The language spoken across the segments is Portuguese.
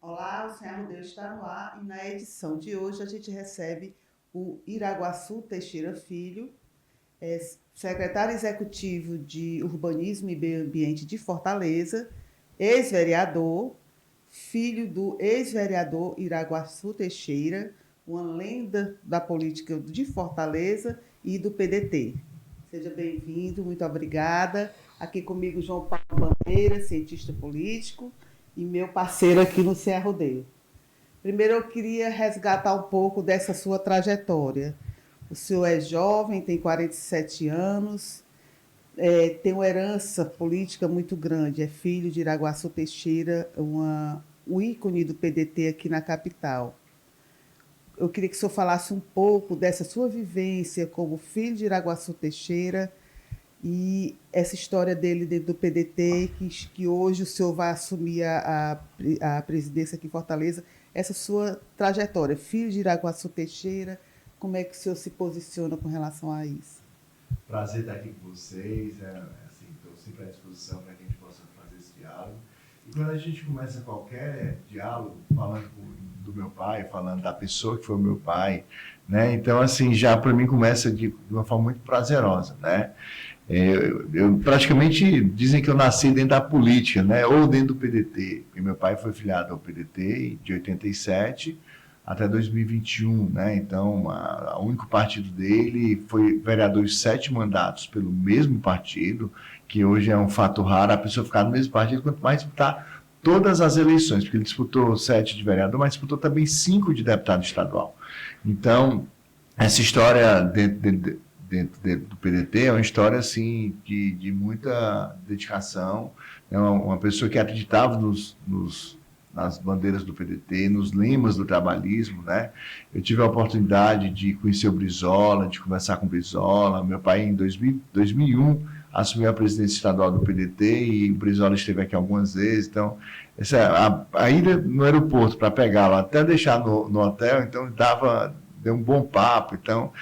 Olá, o Sem Arrodeio está no ar e na edição de hoje a gente recebe o Iraguaçu Teixeira Filho, secretário executivo de Urbanismo e Meio Ambiente de Fortaleza, ex-vereador, filho do ex-vereador Iraguaçu Teixeira, uma lenda da política de Fortaleza e do PDT. Seja bem-vindo, muito obrigada. Aqui comigo João Paulo Bandeira, cientista político, e meu parceiro aqui no Sem Arrodeio. Primeiro eu queria resgatar um pouco dessa sua trajetória. O senhor é jovem, tem 47 anos, tem uma herança política muito grande, é filho de Iraguaçu Teixeira, um ícone do PDT aqui na capital. Eu queria que o senhor falasse um pouco dessa sua vivência como filho de Iraguaçu Teixeira e essa história dele dentro do PDT, que hoje o senhor vai assumir a presidência aqui em Fortaleza, essa sua trajetória, filho de Iraguaçu Teixeira, como é que o senhor se posiciona com relação a isso? Prazer estar aqui com vocês, assim, estou sempre à disposição para que a gente possa fazer esse diálogo. E quando a gente começa qualquer diálogo, falando do meu pai, falando da pessoa que foi o meu pai, né? Então, assim, já para mim começa de uma forma muito prazerosa, né? Eu praticamente dizem que eu nasci dentro da política, né? Ou dentro do PDT. E meu pai foi filiado ao PDT de 87 até 2021, né? Então, o único partido dele foi vereador de 7 mandatos pelo mesmo partido, que hoje é um fato raro, a pessoa ficar no mesmo partido, quanto mais disputar todas as eleições, porque ele disputou 7 de vereador, mas disputou também 5 de deputado estadual. Então, essa história dentro do PDT é uma história assim, de muita dedicação, é uma pessoa que acreditava nas bandeiras do PDT, nos lemas do trabalhismo, né? Eu tive a oportunidade de conhecer o Brizola, de conversar com o Brizola. Meu pai, em 2001, assumiu a presidência estadual do PDT e o Brizola esteve aqui algumas vezes. Então, a ida no aeroporto para pegá-lo até deixar no hotel, então deu um bom papo. Então,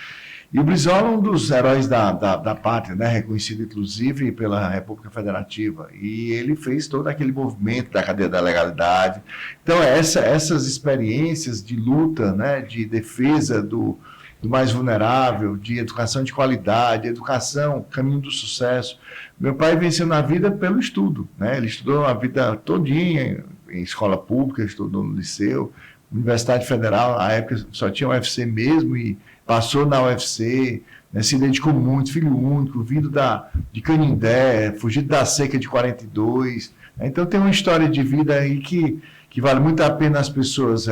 e o Brizola é um dos heróis da pátria, né? Reconhecido inclusive pela República Federativa, e ele fez todo aquele movimento da cadeia da legalidade. Então, essas experiências de luta, né? De defesa do mais vulnerável, de educação de qualidade, educação, caminho do sucesso. Meu pai venceu na vida pelo estudo, né? Ele estudou a vida todinha em escola pública, estudou no liceu, Universidade Federal, na época só tinha o UFC mesmo, e passou na UFC, né, se dedicou muito, filho único, vindo de Canindé, fugido da seca de 42. Né? Então tem uma história de vida aí que vale muito a pena as pessoas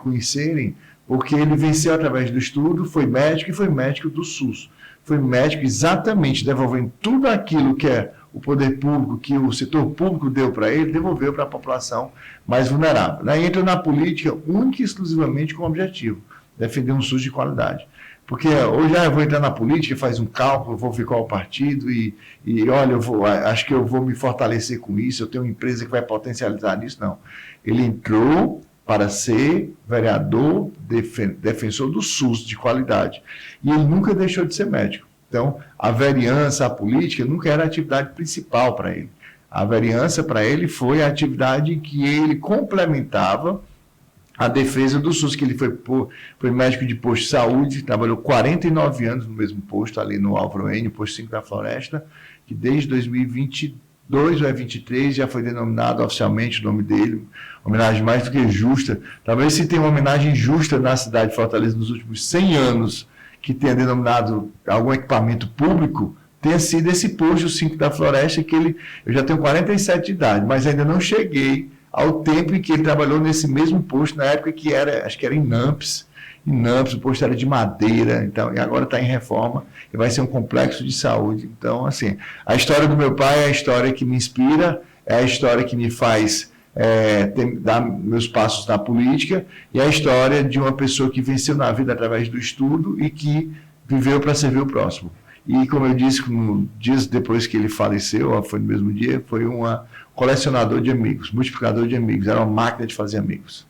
conhecerem, porque ele venceu através do estudo, foi médico e foi médico do SUS. Foi médico exatamente devolvendo tudo aquilo que é o poder público, que o setor público deu para ele, devolveu para a população mais vulnerável. Né? Entra na política única e exclusivamente com o objetivo, defender um SUS de qualidade. Porque hoje eu vou entrar na política, faz um cálculo, vou ver qual é o partido e olha, acho que eu vou me fortalecer com isso, eu tenho uma empresa que vai potencializar nisso. Não. Ele entrou para ser vereador, defensor do SUS de qualidade. E ele nunca deixou de ser médico. Então, a vereança, a política, nunca era a atividade principal para ele. A vereança, para ele, foi a atividade que ele complementava a defesa do SUS, que ele foi médico de posto de saúde, trabalhou 49 anos no mesmo posto, ali no Álvaro N, posto 5 da Floresta, que desde 2022 ou 2023 já foi denominado oficialmente o nome dele, homenagem mais do que justa. Talvez se tenha uma homenagem justa na cidade de Fortaleza nos últimos 100 anos, que tenha denominado algum equipamento público, tenha sido esse posto 5 da Floresta, eu já tenho 47 de idade, mas ainda não cheguei ao tempo em que ele trabalhou nesse mesmo posto, na época que acho que era em Nampes, o posto era de madeira, então, e agora está em reforma, e vai ser um complexo de saúde. Então, assim, a história do meu pai é a história que me inspira, é a história que me faz dar meus passos na política, e é a história de uma pessoa que venceu na vida através do estudo e que viveu para servir o próximo. E, como eu disse, dias depois que ele faleceu, foi no mesmo dia, foi um colecionador de amigos, multiplicador de amigos, era uma máquina de fazer amigos.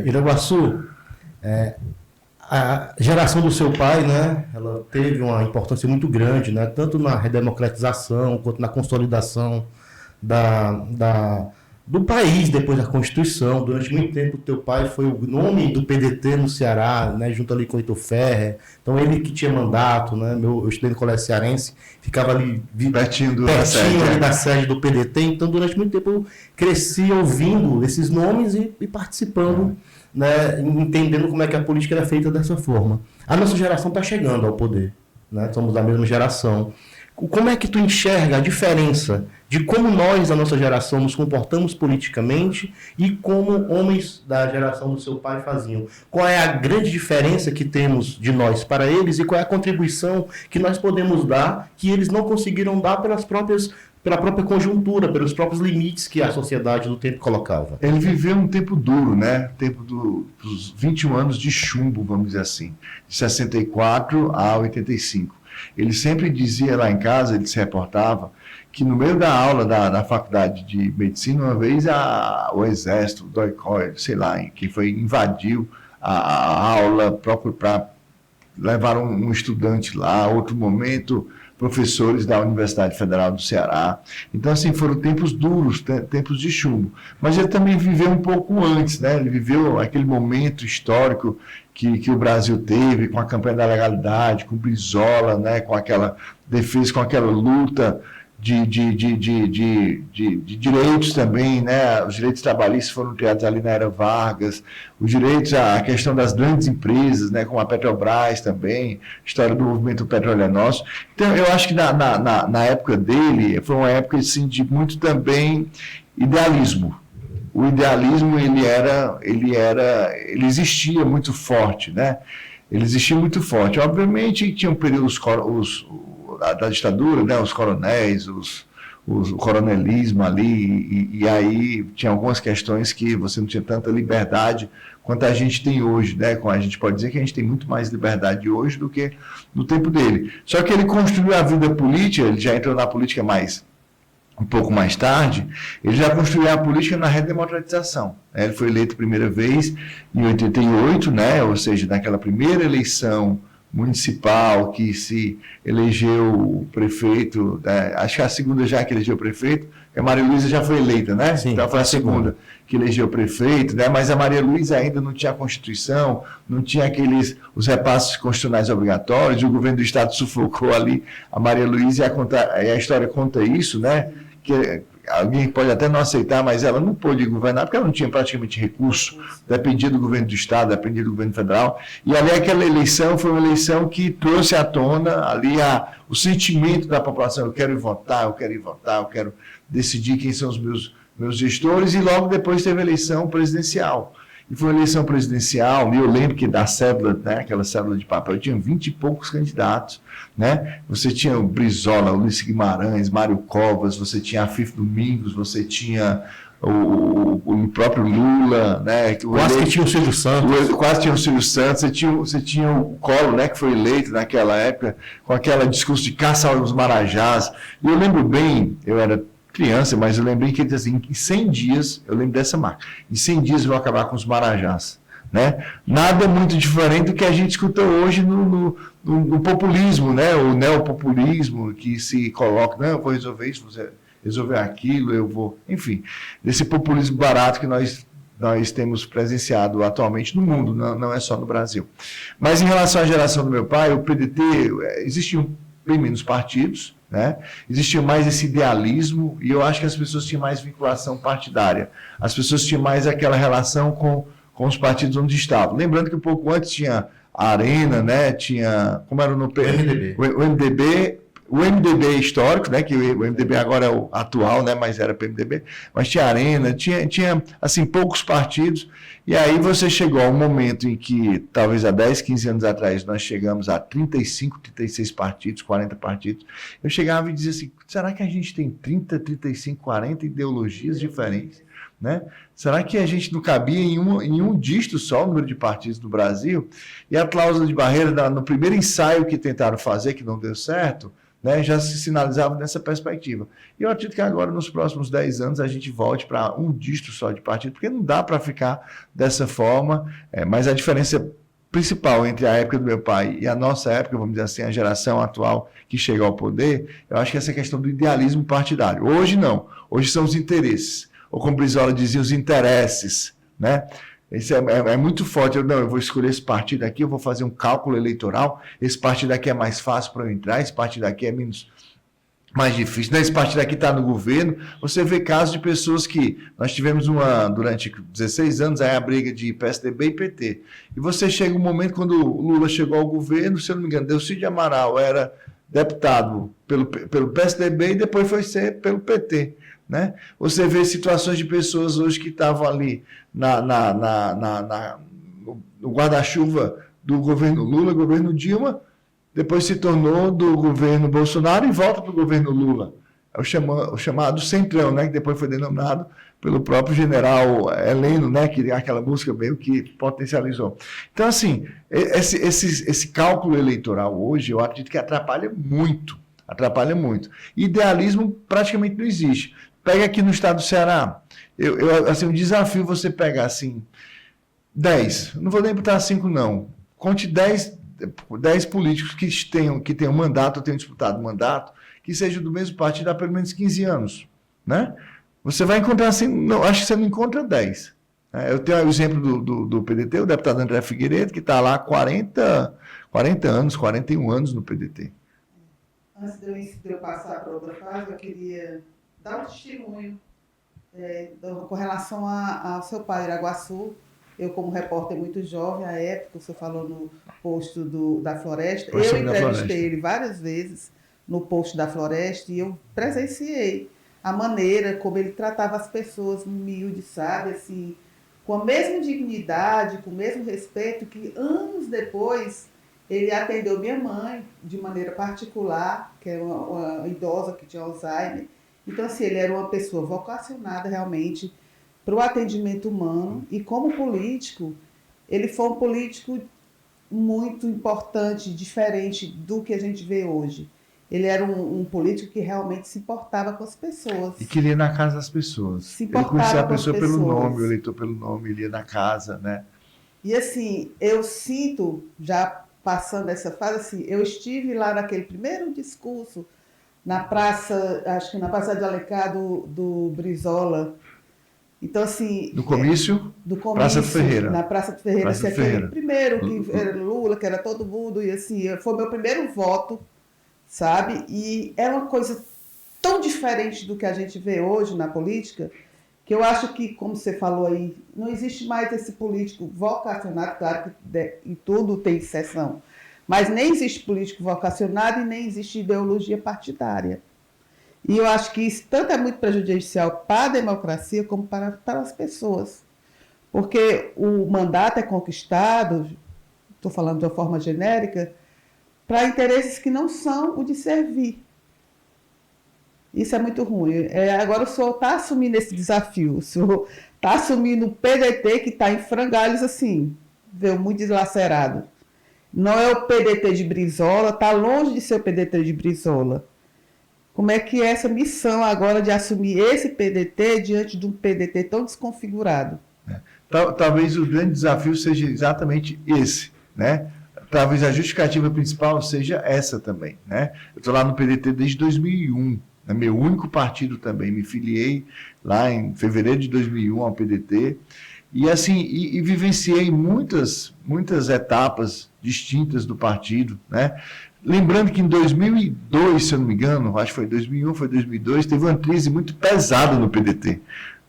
Iraguaçu, a geração do seu pai, né, ela teve uma importância muito grande, né, tanto na redemocratização quanto na consolidação da do país depois da Constituição. Durante muito tempo, o teu pai foi o nome do PDT no Ceará, né, junto ali com o Heitor Ferrer. Então, ele que tinha mandato, né, eu estudei no Colégio Cearense, ficava ali pertinho ali da sede do PDT. Então, durante muito tempo, eu cresci ouvindo esses nomes e participando, né, entendendo como é que a política era feita dessa forma. A nossa geração está chegando ao poder, né, somos da mesma geração. Como é que tu enxerga a diferença de como nós, a nossa geração, nos comportamos politicamente e como homens da geração do seu pai faziam? Qual é a grande diferença que temos de nós para eles e qual é a contribuição que nós podemos dar que eles não conseguiram dar pela própria conjuntura, pelos próprios limites que a sociedade do tempo colocava? Ele viveu um tempo duro, né? Tempo dos 21 anos de chumbo, vamos dizer assim, de 64 a 85. Ele sempre dizia lá em casa, ele se reportava, que no meio da aula da faculdade de medicina, uma vez o exército, o DOI-COI, sei lá, que foi invadiu a aula próprio para levar um estudante lá, outro momento, professores da Universidade Federal do Ceará. Então, assim, foram tempos duros, tempos de chumbo. Mas ele também viveu um pouco antes, né? Ele viveu aquele momento histórico que o Brasil teve, com a campanha da legalidade, com o Brizola, né? Com aquela defesa, com aquela luta de direitos também, né? Os direitos trabalhistas foram criados ali na era Vargas, os direitos, a questão das grandes empresas, né? Como a Petrobras também, história do movimento Petróleo é Nosso. Então, eu acho que na época dele, foi uma época assim, de muito também idealismo. O idealismo, ele existia muito forte, né? Ele existia muito forte. Obviamente, tinha um período da ditadura, né, os coronéis, o coronelismo ali, e aí tinha algumas questões que você não tinha tanta liberdade quanto a gente tem hoje, né? A gente pode dizer que a gente tem muito mais liberdade hoje do que no tempo dele. Só que ele construiu a vida política, ele já entrou na política um pouco mais tarde, ele já construiu a política na redemocratização. Ele foi eleito a primeira vez em 88, né? Ou seja, naquela primeira eleição municipal que se elegeu o prefeito, né? Acho que a segunda já que elegeu o prefeito, a Maria Luísa já foi eleita, né? Sim, então foi a segunda que elegeu o prefeito, né? Mas a Maria Luísa ainda não tinha a Constituição, não tinha os repasses constitucionais obrigatórios, o governo do Estado sufocou ali a Maria Luísa e a história conta isso, né? Que alguém pode até não aceitar, mas ela não pôde governar porque ela não tinha praticamente recurso, dependia do governo do Estado, dependia do governo federal, e ali aquela eleição foi uma eleição que trouxe à tona ali o sentimento da população, eu quero ir votar, eu quero decidir quem são os meus gestores, e logo depois teve a eleição presidencial. E foi uma eleição presidencial, e eu lembro que da cédula, né, aquela cédula de papel, tinha 20 e poucos candidatos, né? Você tinha o Brizola, o Ulisses Guimarães, Mário Covas, você tinha a Fifo Domingos, você tinha o próprio Lula, né? Quase que tinha o Silvio Santos. Quase tinha o Silvio Santos, você tinha o Collor, né, que foi eleito naquela época, com aquele discurso de caça aos marajás. E eu lembro bem, eu era criança, mas eu lembrei que ele disse assim, em 100 dias, eu lembro dessa marca, em 100 dias eu vou acabar com os marajás. Né? Nada muito diferente do que a gente escuta hoje no populismo, né? O neopopulismo que se coloca, não, eu vou resolver isso, você resolver aquilo, eu vou... Enfim, desse populismo barato que nós temos presenciado atualmente no mundo, não é só no Brasil. Mas em relação à geração do meu pai, o PDT, existiam bem menos partidos, né? Existia mais esse idealismo e eu acho que as pessoas tinham mais vinculação partidária. As pessoas tinham mais aquela relação com os partidos onde estavam. Lembrando que um pouco antes tinha a Arena, né? Tinha, como era o nome? O MDB histórico, né? Que o MDB agora é o atual, né? Mas era PMDB. Mas tinha a Arena, tinha assim, poucos partidos. E aí você chegou a um momento em que, talvez há 10, 15 anos atrás, nós chegamos a 35, 36 partidos, 40 partidos. Eu chegava e dizia assim, será que a gente tem 30, 35, 40 ideologias diferentes? Né? Será que a gente não cabia em um dígito só o número de partidos do Brasil? E a cláusula de barreira, no primeiro ensaio que tentaram fazer, que não deu certo, né, já se sinalizava nessa perspectiva. E eu acredito que agora, nos próximos 10 anos, a gente volte para um dígito só de partido, porque não dá para ficar dessa forma, mas a diferença principal entre a época do meu pai e a nossa época, vamos dizer assim, a geração atual que chega ao poder, eu acho que essa questão do idealismo partidário. Hoje não, hoje são os interesses. ou como Brizola dizia, os interesses, né? Isso é muito forte. Eu vou escolher esse partido aqui, eu vou fazer um cálculo eleitoral, esse partido aqui é mais fácil para eu entrar, esse partido aqui é mais difícil. Esse partido aqui está no governo. Você vê casos de pessoas que... Nós tivemos durante 16 anos a briga de PSDB e PT. E você chega um momento, quando o Lula chegou ao governo, se eu não me engano, Delcídio Amaral era deputado pelo PSDB e depois foi ser pelo PT. Né? Você vê situações de pessoas hoje que estavam ali no guarda-chuva do governo Lula, governo Dilma, depois se tornou do governo Bolsonaro e volta para o governo Lula. É o chamado Centrão, né? Que depois foi denominado pelo próprio general Heleno, né? Que aquela música meio que potencializou. Então, assim, esse cálculo eleitoral hoje, eu acredito que atrapalha muito. Atrapalha muito. Idealismo praticamente não existe. Pega aqui no estado do Ceará. Assim, um desafio você pegar assim, 10, não vou nem botar 5 não, conte 10 políticos que tenham mandato, ou tenham disputado mandato, que sejam do mesmo partido há pelo menos 15 anos. Né? Você vai encontrar assim, não, acho que você não encontra 10. Eu tenho o exemplo do PDT, o deputado André Figueiredo, que está lá há 40 anos, 41 anos no PDT. Antes de eu passar para outra fase, eu queria dar um testemunho com relação ao seu pai, Iraguaçu. Eu, como repórter muito jovem, à época, o senhor falou no posto da Floresta, eu entrevistei ele várias vezes no posto da Floresta e eu presenciei a maneira como ele tratava as pessoas humildes, sabe, assim, com a mesma dignidade, com o mesmo respeito, que anos depois ele atendeu minha mãe de maneira particular, que é uma idosa que tinha Alzheimer. Então, assim, ele era uma pessoa vocacionada realmente para o atendimento humano e, como político, ele foi um político muito importante, diferente do que a gente vê hoje. Ele era um político que realmente se importava com as pessoas. E queria ir na casa das pessoas. Se importava ele conhecia a com pessoa as pelo pessoas. nome, o eleitor pelo nome, ele ia na casa, né? E, assim, eu sinto, já passando essa fase, assim, eu estive lá naquele primeiro discurso, na praça, acho que na Praça de Alencar do Brizola. Então, assim... No comício? Do comício, Praça do Ferreira. Na Praça do Ferreira. Praça do aquele Ferreira. primeiro, que era Lula, que era todo mundo, e assim, foi meu primeiro voto, sabe? E é uma coisa tão diferente do que a gente vê hoje na política, que eu acho que, como você falou aí, não existe mais esse político vocacionado, claro que em tudo tem exceção, mas nem existe político vocacionado e nem existe ideologia partidária. E eu acho que isso tanto é muito prejudicial para a democracia como para as pessoas. Porque o mandato é conquistado, estou falando de uma forma genérica, para interesses que não são o de servir. Isso é muito ruim. Agora o senhor está assumindo esse desafio, o senhor está assumindo o PDT que está em frangalhos assim, veio muito deslacerado. Não é o PDT de Brizola, está longe de ser o PDT de Brizola. Como é que é essa missão agora de assumir esse PDT diante de um PDT tão desconfigurado? Talvez o grande desafio seja exatamente esse, né? Talvez a justificativa principal seja essa também, né? Eu estou lá no PDT desde 2001, é meu único partido também, me filiei lá em fevereiro de 2001 ao PDT, e assim, e vivenciei muitas etapas distintas do partido, né? Lembrando que em 2002, se eu não me engano, acho que foi 2001, foi 2002, teve uma crise muito pesada no PDT,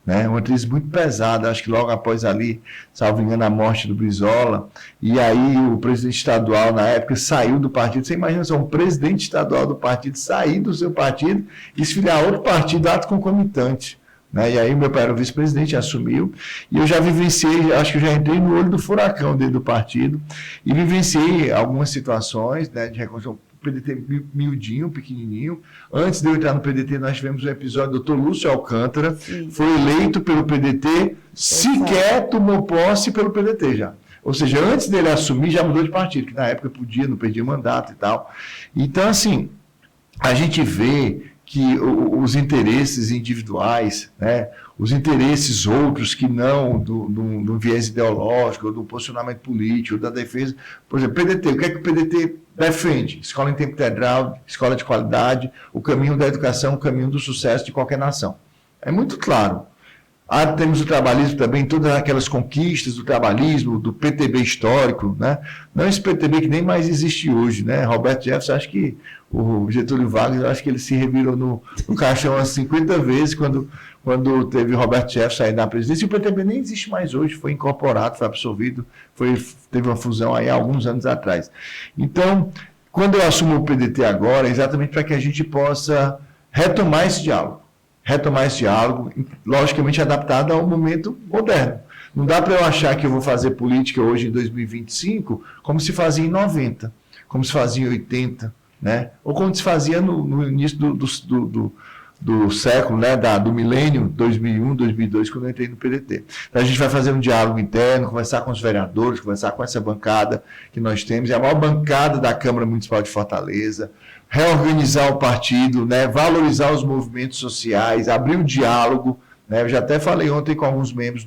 né? Uma crise muito pesada, acho que logo após ali, salvo engano, a morte do Brizola, e aí o presidente estadual na época saiu do partido. Você imagina só um presidente estadual do partido sair do seu partido e se filiar a outro partido, ato concomitante. Né? E aí meu pai era o vice-presidente, assumiu, e eu já vivenciei, acho que eu já entrei no olho do furacão dentro do partido, e vivenciei algumas situações, né, de reconstrução. O PDT miudinho, pequenininho. Antes de eu entrar no PDT, nós tivemos um episódio do Dr. Lúcio Alcântara, sim, foi eleito pelo PDT, sequer tomou posse pelo PDT já. Ou seja, antes dele assumir, já mudou de partido, que na época podia, não perdia mandato e tal. Então, assim, a gente vê que os interesses individuais, né, os interesses outros que não do viés ideológico, ou do posicionamento político, ou da defesa. Por exemplo, PDT, o que é que o PDT defende? Escola em tempo integral, escola de qualidade, o caminho da educação, o caminho do sucesso de qualquer nação. É muito claro. Temos o trabalhismo também, todas aquelas conquistas do trabalhismo, do PTB histórico, né? Não esse PTB que nem mais existe hoje, né? Roberto Jefferson, acho que o Getúlio Vargas, acho que ele se revirou no caixão umas 50 vezes quando teve Roberto Jefferson aí na presidência. E o PTB nem existe mais hoje, foi incorporado, foi absorvido, teve uma fusão aí há alguns anos atrás. Então, quando eu assumo o PDT agora, é exatamente para que a gente possa retomar esse diálogo, logicamente adaptado ao momento moderno. Não dá para eu achar que eu vou fazer política hoje em 2025 como se fazia em 90, como se fazia em 80, né? Ou como se fazia no início do século, né? Do milênio, 2001, 2002, quando eu entrei no PDT. Então a gente vai fazer um diálogo interno, conversar com os vereadores, conversar com essa bancada que nós temos, é a maior bancada da Câmara Municipal de Fortaleza, reorganizar o partido, né, valorizar os movimentos sociais, abrir o diálogo, né, eu já até falei ontem com alguns membros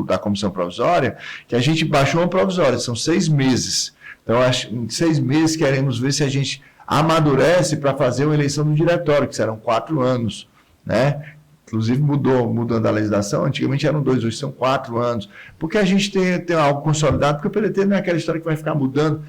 da comissão provisória, que a gente baixou uma provisória, são 6 meses. Então, em 6 meses queremos ver se a gente amadurece para fazer uma eleição no diretório, que serão 4 anos, né? Inclusive mudando a legislação, antigamente eram 2, hoje são 4 anos, porque a gente tem algo consolidado, porque o PDT não é aquela história que vai ficar mudando,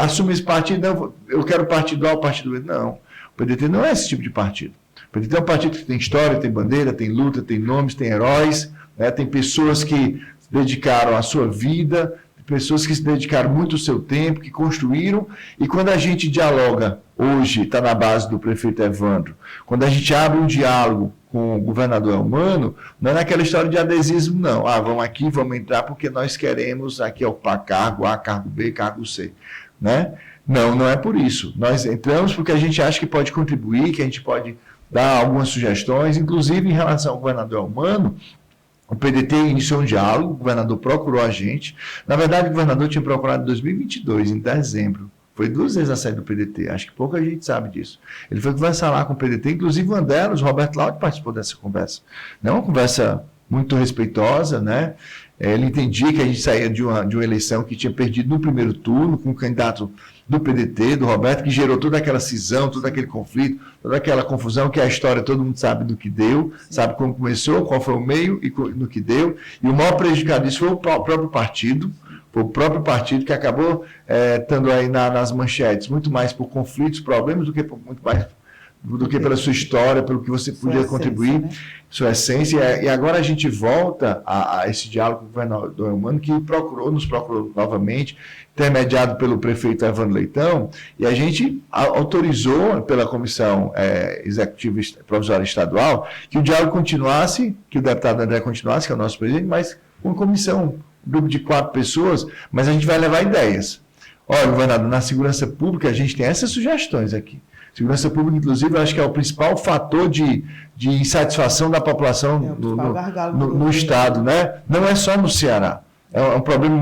assume esse partido, não, eu quero partido A, partido B, não. O PDT não é esse tipo de partido. O PDT é um partido que tem história, tem bandeira, tem luta, tem nomes, tem heróis, né, tem pessoas que dedicaram a sua vida, pessoas que se dedicaram muito o seu tempo, que construíram, e quando a gente dialoga, hoje está na base do prefeito Evandro, quando a gente abre um diálogo com o governador Eumano, não é naquela história de adesismo, não. Vamos aqui, vamos entrar porque nós queremos aqui ocupar cargo A, cargo B, cargo C, né? Não é por isso. Nós entramos porque a gente acha que pode contribuir, que a gente pode dar algumas sugestões, inclusive em relação ao governador Eumano. O PDT iniciou um diálogo, o governador procurou a gente. Na verdade, o governador tinha procurado em 2022, em dezembro. Foi 2 vezes a saída do PDT, acho que pouca gente sabe disso. Ele foi conversar lá com o PDT, inclusive uma delas, Roberto Laude, participou dessa conversa. Não é uma conversa muito respeitosa, né? Ele entendia que a gente saía de uma eleição que tinha perdido no primeiro turno, com o candidato do PDT, do Roberto, que gerou toda aquela cisão, todo aquele conflito, toda aquela confusão, que a história todo mundo sabe do que deu, sabe como começou, qual foi o meio e no que deu. E o maior prejudicado disso foi o próprio partido, que acabou estando aí nas manchetes, muito mais por conflitos, problemas, do que pela sua história, pelo que você podia contribuir, né? Sua essência. E agora a gente volta a esse diálogo com o governador Eumano, que nos procurou novamente, intermediado pelo prefeito Evandro Leitão, e a gente autorizou pela Comissão Executiva Provisória Estadual que o diálogo continuasse, que o deputado André continuasse, que é o nosso presidente, mas com comissão, um grupo de 4 pessoas, mas a gente vai levar ideias. Olha, governador, na segurança pública a gente tem essas sugestões aqui. Segurança pública, inclusive, eu acho que é o principal fator de insatisfação da população no Estado, né? Não é só no Ceará. É um problema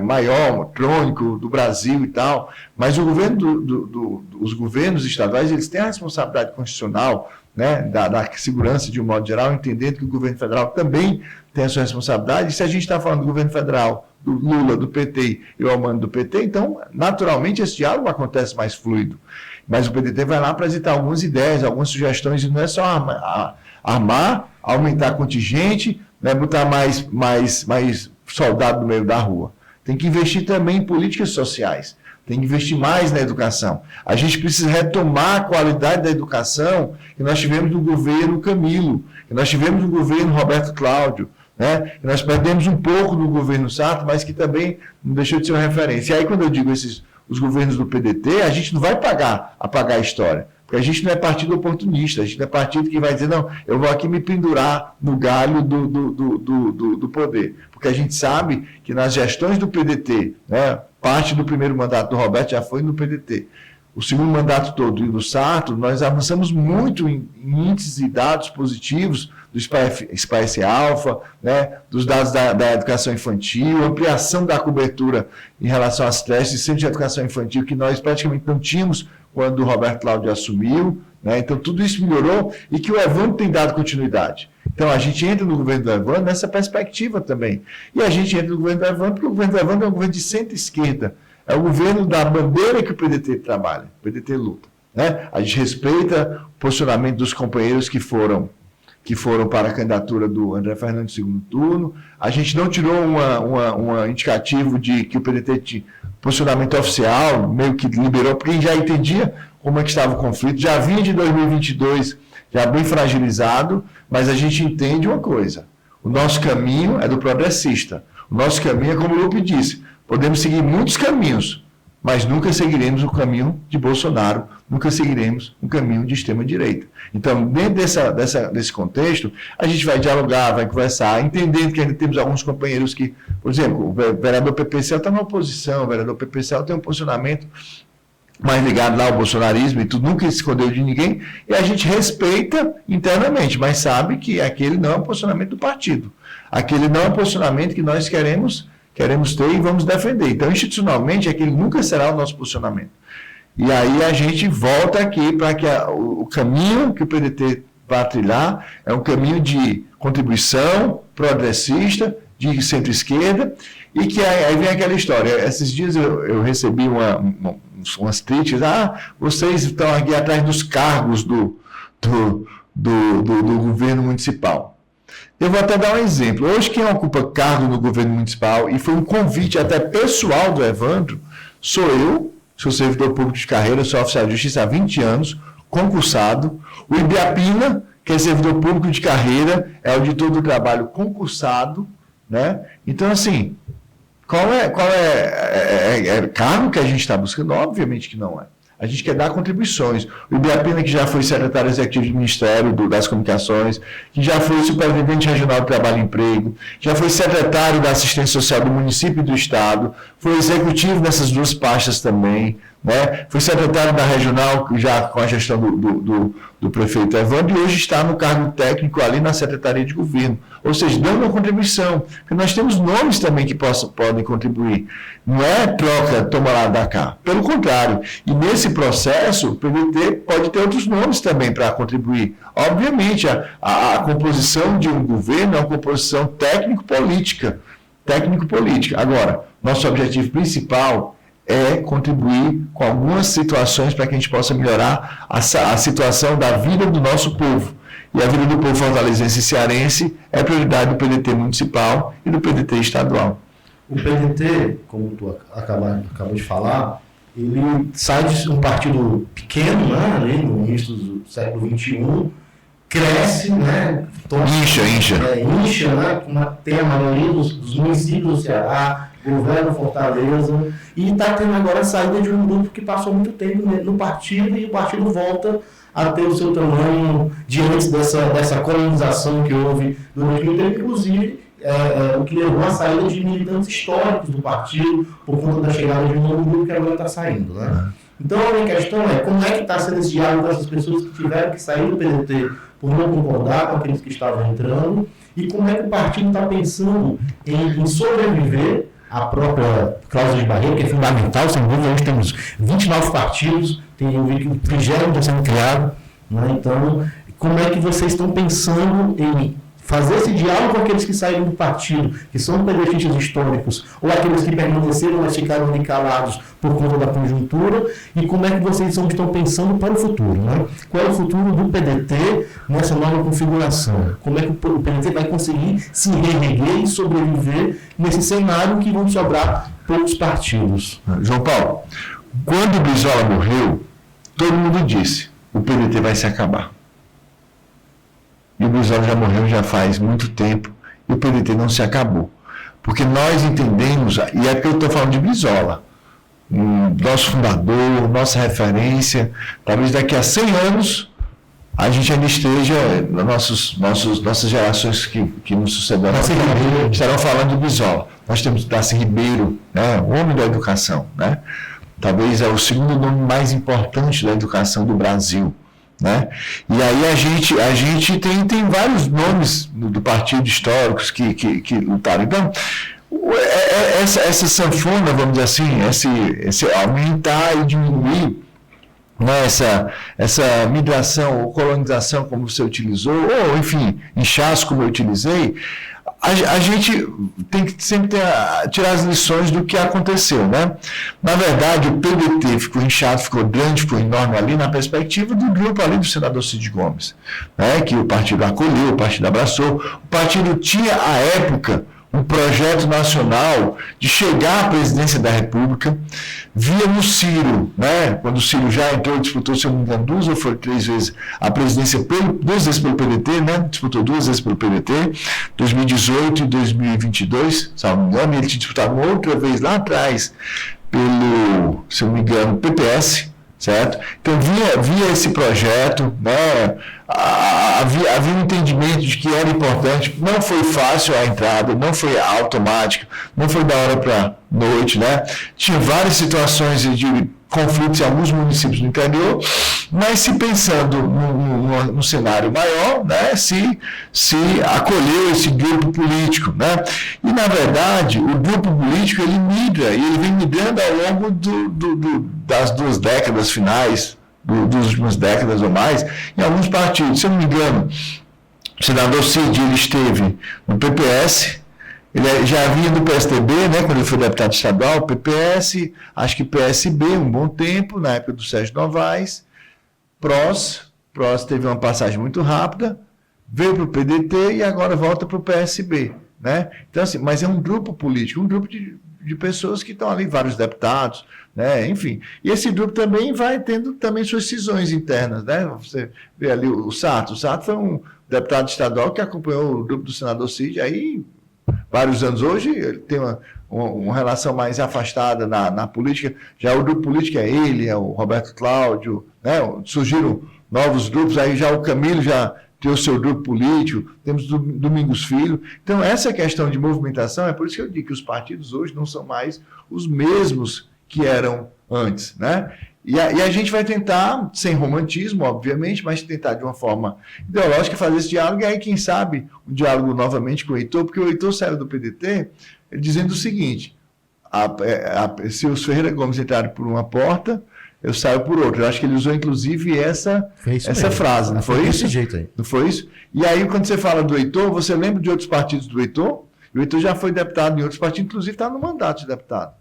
maior, crônico, do Brasil e tal, mas o governo os governos estaduais, eles têm a responsabilidade constitucional, né, da segurança de um modo geral, entendendo que o governo federal também tem a sua responsabilidade. E se a gente está falando do governo federal, do Lula, do PT e o Eumano do PT, então, naturalmente, esse diálogo acontece mais fluido. Mas o PDT vai lá apresentar algumas ideias, algumas sugestões, e não é só armar, aumentar contingente, né, botar mais soldado no meio da rua. Tem que investir também em políticas sociais, tem que investir mais na educação. A gente precisa retomar a qualidade da educação que nós tivemos no governo Camilo, que nós tivemos no governo Roberto Cláudio, né, que nós perdemos um pouco no governo Sarto, mas que também não deixou de ser uma referência. E aí, quando eu digo os governos do PDT, a gente não vai apagar a história, porque a gente não é partido oportunista, a gente não é partido que vai dizer, não, eu vou aqui me pendurar no galho do poder, porque a gente sabe que nas gestões do PDT, né, parte do primeiro mandato do Roberto já foi no PDT, o segundo mandato todo e do Sarto, nós avançamos muito em índices e dados positivos do SPAES Alpha, né, dos dados da educação infantil, ampliação da cobertura em relação às creches e centros de educação infantil, que nós praticamente não tínhamos quando o Roberto Cláudio assumiu, né, então tudo isso melhorou e que o Evandro tem dado continuidade. Então a gente entra no governo do Evandro nessa perspectiva também. E a gente entra no governo do Evandro porque o governo do Evandro é um governo de centro-esquerda, é o governo da bandeira que o PDT trabalha, o PDT luta, né? A gente respeita o posicionamento dos companheiros que foram que foram para a candidatura do André Fernandes no segundo turno. A gente não tirou um indicativo de que o PDT tinha posicionamento oficial, meio que liberou, porque já entendia como é que estava o conflito, já vinha de 2022, já bem fragilizado, mas a gente entende uma coisa, o nosso caminho é do progressista, o nosso caminho é como o Lupe disse, podemos seguir muitos caminhos, mas nunca seguiremos o caminho de Bolsonaro, nunca seguiremos um caminho de extrema-direita. Então, dentro desse contexto, a gente vai dialogar, vai conversar, entendendo que ainda temos alguns companheiros que, por exemplo, o vereador PPCL está na oposição, o vereador PPCL tem um posicionamento mais ligado lá ao bolsonarismo e tudo, nunca escondeu de ninguém, e a gente respeita internamente, mas sabe que aquele não é o posicionamento do partido. Aquele não é o posicionamento que nós queremos ter e vamos defender. Então, institucionalmente, aquele nunca será o nosso posicionamento. E aí a gente volta aqui para que o caminho que o PDT vai trilhar é um caminho de contribuição progressista, de centro-esquerda, e que aí vem aquela história. Esses dias eu recebi umas críticas, vocês estão aqui atrás dos cargos do governo municipal. Eu vou até dar um exemplo. Hoje quem ocupa cargo no governo municipal, e foi um convite até pessoal do Evandro, sou eu, sou servidor público de carreira, sou oficial de justiça há 20 anos, concursado. O Ibiapina, que é servidor público de carreira, é auditor do trabalho concursado, né? Então, assim, qual é cargo que a gente está buscando? Obviamente que não é. A gente quer dar contribuições. O Ibiapina, que já foi secretário executivo do Ministério das Comunicações, que já foi superintendente regional do Trabalho e Emprego, já foi secretário da Assistência Social do município e do Estado, foi executivo nessas duas pastas também, né? Foi secretário da regional, já com a gestão do prefeito Evandro, e hoje está no cargo técnico ali na Secretaria de Governo. Ou seja, dando uma contribuição. Porque nós temos nomes também que podem contribuir. Não é troca, toma lá, dá cá. Pelo contrário. E nesse processo, o PDT pode ter outros nomes também para contribuir. Obviamente, a composição de um governo é uma composição técnico-política. Técnico-política. Agora, nosso objetivo principal é contribuir com algumas situações para que a gente possa melhorar a situação da vida do nosso povo. E a vida do povo fortalezense e cearense é prioridade do PDT municipal e do PDT estadual. O PDT, como tu acabou de falar, ele sai de um partido pequeno, né, ali no início do século XXI, cresce, né, incha, né, tem a maioria dos municípios do Ceará, governa Fortaleza, e está tendo agora a saída de um grupo que passou muito tempo no partido, e o partido volta a ter o seu tamanho diante dessa colonização que houve durante muito tempo, inclusive o que levou à saída de militantes históricos do partido por conta da chegada de um novo grupo que agora está saindo, né? Então a minha questão é como é que está sendo esse diálogo com essas pessoas que tiveram que sair do PDT por não concordar com aqueles que estavam entrando, e como é que o partido está pensando em sobreviver à própria cláusula de barreira, que é fundamental, sem dúvida. Hoje temos 29 partidos, tem o 30º está sendo criado, né? Então, como é que vocês estão pensando em fazer esse diálogo com aqueles que saíram do partido, que são pedetistas históricos, ou aqueles que permaneceram, mas ficaram ali calados por conta da conjuntura, e como é que vocês estão pensando para o futuro, né? Qual é o futuro do PDT nessa nova configuração? Como é que o PDT vai conseguir se reerguer e sobreviver nesse cenário que vão sobrar poucos partidos? João Paulo, quando o Brizola morreu, todo mundo disse, o PDT vai se acabar. E o Brizola já morreu já faz muito tempo, e o PDT não se acabou. Porque nós entendemos, e é que eu estou falando de Brizola, nosso fundador, nossa referência, talvez daqui a 100 anos a gente ainda esteja, nossas gerações que nos sucederão estarão falando de Brizola. Nós temos Darcy Ribeiro, né, o homem da educação, né? Talvez é o segundo nome mais importante da educação do Brasil. Né? E aí a gente tem vários nomes do partido históricos que lutaram. Então, essa sanfona, vamos dizer assim, esse aumentar e diminuir, né, essa migração ou colonização, como você utilizou, ou enfim, inchaço, como eu utilizei, a gente tem que sempre tirar as lições do que aconteceu, né? Na verdade, o PDT ficou inchado, ficou grande, ficou enorme ali na perspectiva do grupo ali do senador Cid Gomes, né? Que o partido acolheu, o partido abraçou. O partido tinha, à época, um projeto nacional de chegar à presidência da República, via no Ciro, né? Quando o Ciro já entrou, disputou, se eu não me engano, 2 ou foi 3 vezes a presidência, 2 vezes pelo PDT, né? Disputou 2 vezes pelo PDT, 2018 e 2022, se eu não me engano, e ele tinha disputado uma outra vez lá atrás pelo, se eu não me engano, PPS, certo? Então, via esse projeto, né? Havia um entendimento de que era importante, não foi fácil a entrada, não foi automática, não foi da hora para noite, né? Tinha várias situações de conflitos em alguns municípios do interior, mas se pensando no cenário maior, né? Se acolheu esse grupo político, né? E, na verdade, o grupo político, ele migra, e ele vem migrando ao longo das 2 décadas finais, das últimas décadas ou mais, em alguns partidos. Se eu não me engano, o senador Cid, ele esteve no PPS, ele já vinha do PSDB, né, quando ele foi deputado estadual, PPS, acho que PSB, um bom tempo, na época do Sérgio Novaes, PROS teve uma passagem muito rápida, veio para o PDT e agora volta para o PSB, né? Então, assim, mas é um grupo político, um grupo de pessoas que estão ali, vários deputados, né? Enfim. E esse grupo também vai tendo também suas cisões internas, né? Você vê ali o Sato foi um deputado estadual que acompanhou o grupo do senador Cid, aí vários anos. Hoje ele tem uma relação mais afastada na política, já o grupo político é ele, é o Roberto Cláudio, né? Surgiram novos grupos, aí já o Camilo já tem o seu grupo político, temos Domingos Filho. Então, essa questão de movimentação, é por isso que eu digo que os partidos hoje não são mais os mesmos que eram antes, né? E a gente vai tentar, sem romantismo, obviamente, mas tentar de uma forma ideológica fazer esse diálogo, e aí, quem sabe, um diálogo novamente com o Heitor, porque o Heitor saiu do PDT dizendo o seguinte: se os Ferreira Gomes entrarem por uma porta, eu saio por outra. Eu acho que ele usou, inclusive, essa frase, não foi isso? Desse jeito aí. Não foi isso? E aí, quando você fala do Heitor, você lembra de outros partidos do Heitor? O Heitor já foi deputado em outros partidos, inclusive está no mandato de deputado.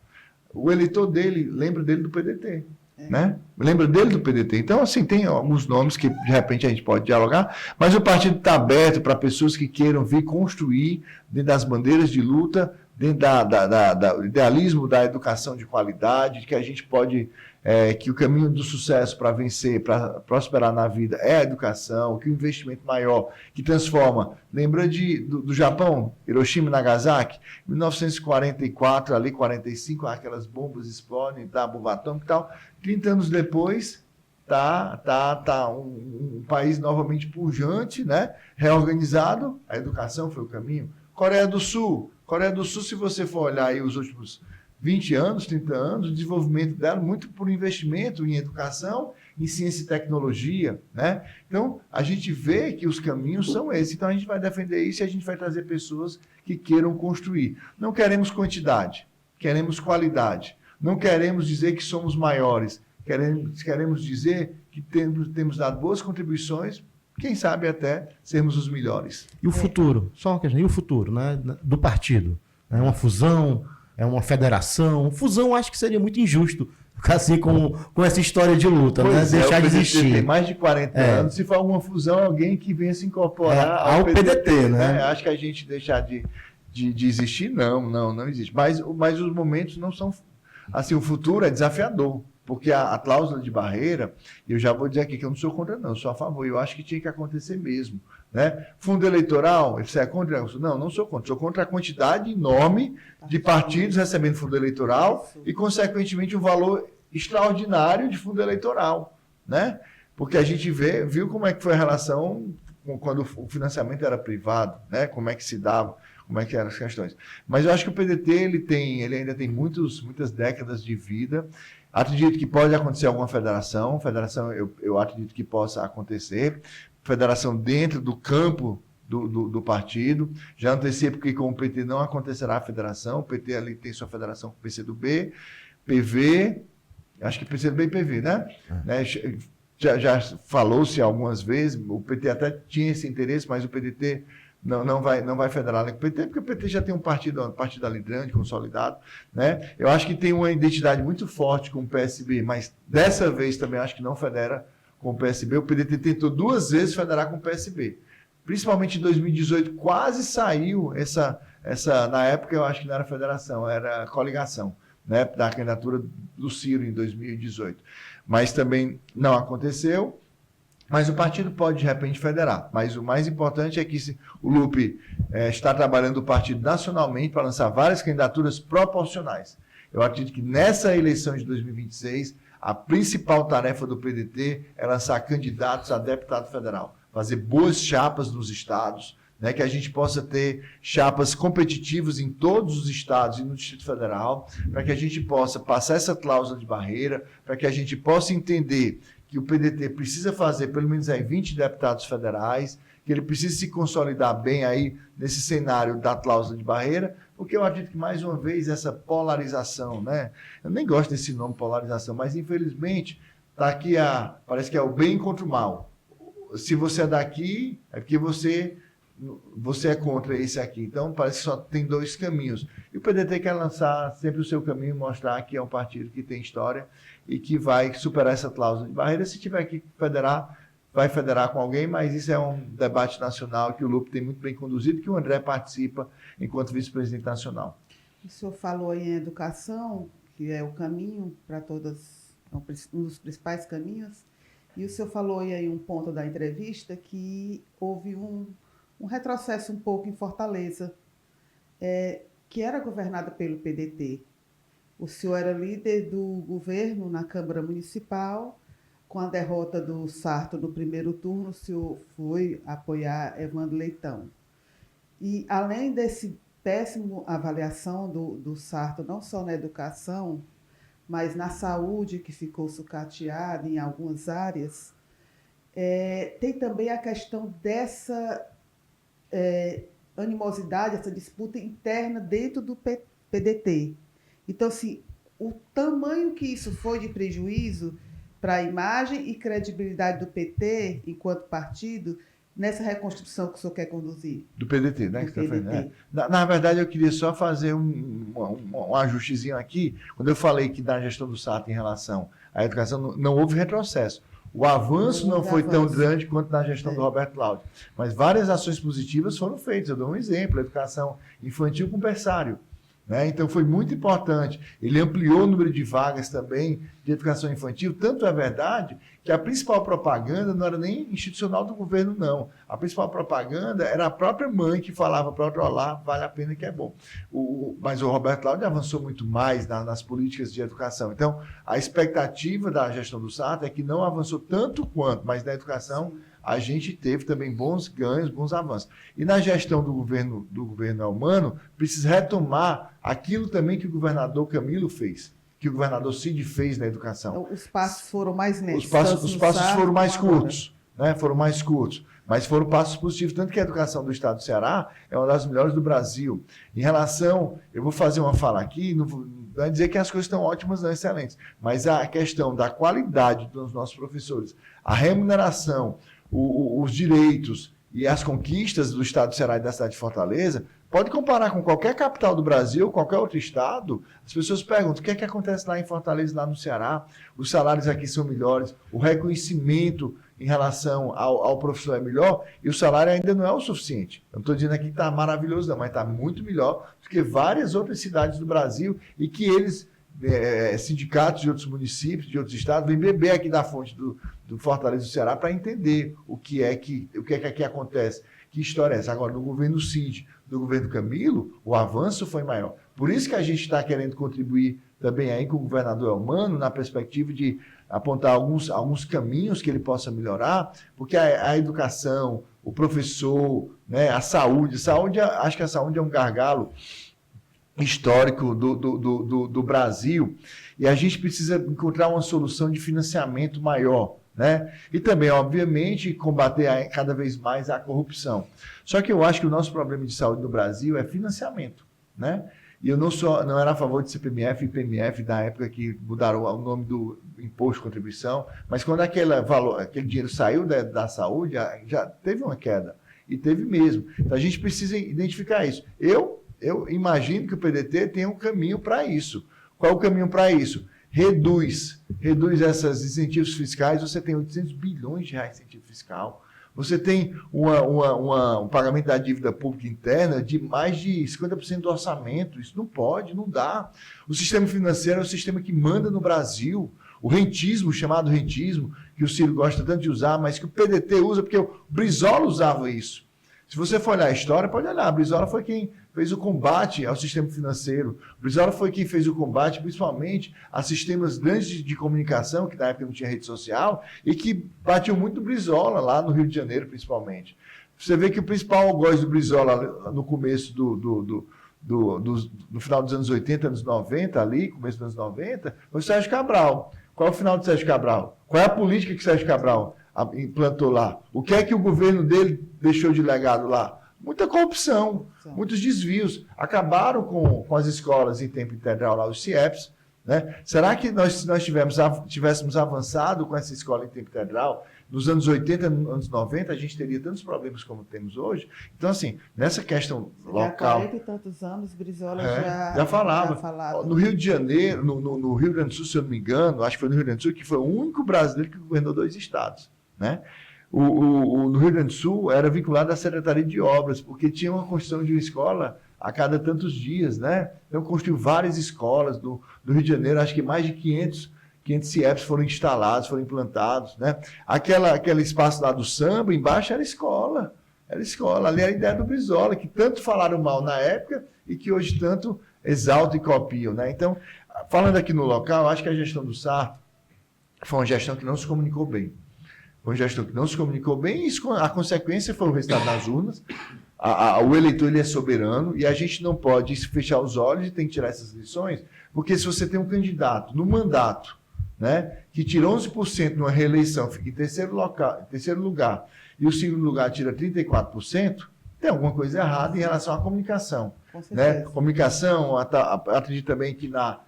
O eleitor dele, lembra dele do PDT. Né? Lembra dele do PDT. Então, assim, tem alguns nomes que, de repente, a gente pode dialogar, mas o partido está aberto para pessoas que queiram vir construir dentro das bandeiras de luta, dentro do idealismo da educação de qualidade, que a gente pode... que o caminho do sucesso para vencer, para prosperar na vida é a educação, que o investimento maior que transforma. Lembra do Japão, Hiroshima e Nagasaki? 1944, ali 45, aquelas bombas explodem, tá, bomba atômica e tal. 30 anos depois, tá um país novamente pujante, né? Reorganizado, a educação foi o caminho. Coreia do Sul, se você for olhar aí os últimos 20 anos, 30 anos, o desenvolvimento dela muito por investimento em educação, em ciência e tecnologia, né? Então, a gente vê que os caminhos são esses. Então, a gente vai defender isso e a gente vai trazer pessoas que queiram construir. Não queremos quantidade, queremos qualidade. Não queremos dizer que somos maiores, queremos dizer que temos dado boas contribuições, quem sabe até sermos os melhores. E o futuro? Só uma questão. E o futuro, né, do partido? É uma fusão? É uma federação? Fusão, acho que seria muito injusto, assim, com essa história de luta, né? Deixar de existir. Tem mais de 40 anos. Se for alguma fusão, alguém que venha se incorporar ao PDT, né? Acho que a gente deixar de existir, não existe. Mas os momentos não são... Assim, o futuro é desafiador, porque a cláusula de barreira, eu já vou dizer aqui que eu não sou contra, não, eu sou a favor. Eu acho que tinha que acontecer mesmo. Né? Fundo eleitoral, você é contra? Não sou contra. Sou contra a quantidade enorme de partidos recebendo fundo eleitoral e, consequentemente, um valor extraordinário de fundo eleitoral. Né? Porque a gente viu como é que foi a relação quando o financiamento era privado, né? Como é que se dava, como é que eram as questões. Mas eu acho que o PDT ele ainda tem muitas décadas de vida. Acredito que pode acontecer alguma federação. Eu acredito que possa acontecer. Federação dentro do campo do partido. Já antecipo que com o PT não acontecerá a federação. O PT ali tem sua federação com o PCdoB, PV, acho que PCdoB e PV, né? Já falou-se algumas vezes, o PT até tinha esse interesse, mas o PDT não vai federar com o PT, porque o PT já tem um partido ali grande, consolidado, né? Eu acho que tem uma identidade muito forte com o PSB, mas dessa vez também acho que não federa com o PSB. O PDT tentou 2 vezes federar com o PSB. Principalmente em 2018, quase saiu na época eu acho que não era federação, era coligação, né? Da candidatura do Ciro em 2018. Mas também não aconteceu. Mas o partido pode, de repente, federar. Mas o mais importante é que o Lupe está trabalhando o partido nacionalmente para lançar várias candidaturas proporcionais. Eu acredito que nessa eleição de 2026, a principal tarefa do PDT é lançar candidatos a deputado federal, fazer boas chapas nos estados, né, que a gente possa ter chapas competitivas em todos os estados e no Distrito Federal, para que a gente possa passar essa cláusula de barreira, para que a gente possa entender que o PDT precisa fazer pelo menos aí 20 deputados federais, que ele precisa se consolidar bem aí nesse cenário da cláusula de barreira, porque eu acredito que, mais uma vez, essa polarização, né? Eu nem gosto desse nome, polarização, mas, infelizmente, tá aqui parece que é o bem contra o mal. Se você é daqui, é porque você é contra esse aqui. Então, parece que só tem 2 caminhos. E o PDT quer lançar sempre o seu caminho, mostrar que é um partido que tem história e que vai superar essa cláusula de barreira. Se tiver que federar, vai federar com alguém, mas isso é um debate nacional que o Lupe tem muito bem conduzido, que o André participa enquanto vice-presidente nacional. O senhor falou em educação, que é o caminho para todas, um dos principais caminhos, e o senhor falou aí um ponto da entrevista que houve um retrocesso um pouco em Fortaleza, que era governada pelo PDT. O senhor era líder do governo na Câmara Municipal. Com a derrota do Sarto no primeiro turno, o senhor foi apoiar Evandro Leitão. E, além desse péssimo avaliação do Sarto, não só na educação, mas na saúde, que ficou sucateada em algumas áreas, tem também a questão dessa animosidade, essa disputa interna dentro do PDT. Então, assim, o tamanho que isso foi de prejuízo para a imagem e credibilidade do PT, enquanto partido, nessa reconstrução que o senhor quer conduzir? Do PDT, né? Do PDT. Na verdade, eu queria só fazer um ajustezinho aqui. Quando eu falei que na gestão do Sarto em relação à educação, não houve retrocesso. O avanço não foi tão grande quanto na gestão do Roberto Cláudio. Mas várias ações positivas foram feitas. Eu dou um exemplo, a educação infantil com berçário. Né? Então foi muito importante. Ele ampliou o número de vagas também de educação infantil. Tanto é verdade que a principal propaganda não era nem institucional do governo, não. A principal propaganda era a própria mãe que falava para outro lá, vale a pena que é bom. Mas o Roberto Cláudio avançou muito mais nas políticas de educação. Então, a expectativa da gestão do Sarto é que não avançou tanto quanto, mas na educação a gente teve também bons ganhos, bons avanços. E na gestão do governo Elmano, precisa retomar aquilo também que o governador Camilo fez, que o governador Cid fez na educação. Então, os passos foram mais lentos. Os passos foram mais curtos, né? Foram mais curtos, mas foram passos positivos, tanto que a educação do estado do Ceará é uma das melhores do Brasil. Em relação, eu vou fazer uma fala aqui, não vai dizer que as coisas estão ótimas, não excelentes, mas a questão da qualidade dos nossos professores, a remuneração, os direitos e as conquistas do estado do Ceará e da cidade de Fortaleza, pode comparar com qualquer capital do Brasil, qualquer outro estado. As pessoas perguntam o que é que acontece lá em Fortaleza, lá no Ceará. Os salários aqui são melhores, o reconhecimento em relação ao professor é melhor e o salário ainda não é o suficiente. Eu não estou dizendo aqui que está maravilhoso, não, mas está muito melhor do que várias outras cidades do Brasil e que eles, sindicatos de outros municípios, de outros estados, vêm beber aqui da fonte do Fortaleza do Ceará para entender o que é que aqui acontece. Que história é essa? Agora, no governo Cid, do governo Camilo, o avanço foi maior. Por isso que a gente está querendo contribuir também aí com o governador Elmano, na perspectiva de apontar alguns caminhos que ele possa melhorar, porque a educação, o professor, né, a saúde, acho que a saúde é um gargalo histórico do Brasil, e a gente precisa encontrar uma solução de financiamento maior, né? E também, obviamente, combater cada vez mais a corrupção. Só que eu acho que o nosso problema de saúde no Brasil é financiamento, né? E eu não era a favor de CPMF e PMF da época que mudaram o nome do imposto de contribuição, mas quando aquele dinheiro saiu da saúde, já teve uma queda. e teve mesmo. Então a gente precisa identificar isso. Eu imagino que o PDT tem um caminho para isso. Qual é o caminho para isso? Reduz esses incentivos fiscais, você tem 800 bilhões de reais de incentivo fiscal. Você tem um pagamento da dívida pública interna de mais de 50% do orçamento. Isso não pode, não dá. O sistema financeiro é o sistema que manda no Brasil. O rentismo, chamado rentismo, que o Ciro gosta tanto de usar, mas que o PDT usa, porque o Brizola usava isso. Se você for olhar a história, pode olhar. Brizola foi quem fez o combate ao sistema financeiro. Brizola foi quem fez o combate, principalmente, a sistemas grandes de comunicação, que na época não tinha rede social, e que batiam muito Brizola, lá no Rio de Janeiro, principalmente. Você vê que o principal algoz do Brizola, no começo no final dos anos 80, anos 90, ali, começo dos anos 90, foi o Sérgio Cabral. Qual é o final do Sérgio Cabral? Qual é a política que o Sérgio Cabral implantou lá? O que é que o governo dele deixou de legado lá? Muita corrupção, muitos desvios. Acabaram com as escolas em tempo integral lá, os CIEPs. Né? Será que se nós tivéssemos avançado com essa escola em tempo integral, nos anos 80, anos 90, a gente teria tantos problemas como temos hoje? Então, assim, nessa questão local... Há 40 e tantos anos, Brizola já falava. No Rio de Janeiro, no Rio Grande do Sul, se eu não me engano, acho que foi no Rio Grande do Sul, que foi o único brasileiro que governou 2 estados. Né? No Rio Grande do Sul era vinculado à Secretaria de Obras, porque tinha uma construção de uma escola a cada tantos dias, né? Então construiu várias escolas do Rio de Janeiro, acho que mais de 500 CIEPs foram instalados, foram implantados, né? Aquele espaço lá do samba, embaixo era escola, ali era a ideia do Brizola, que tanto falaram mal na época e que hoje tanto exaltam e copiam, né? Então, falando aqui no local, acho que a gestão do Sarto foi uma gestão que não se comunicou bem. Foi uma gestão que não se comunicou bem e a consequência foi o resultado nas urnas. O eleitor ele é soberano e a gente não pode fechar os olhos e tem que tirar essas lições, porque se você tem um candidato no mandato, né, que tira 11% numa reeleição, fica em terceiro lugar, e o segundo lugar tira 34%, tem alguma coisa errada em relação à comunicação. Né? Comunicação, acredito também que na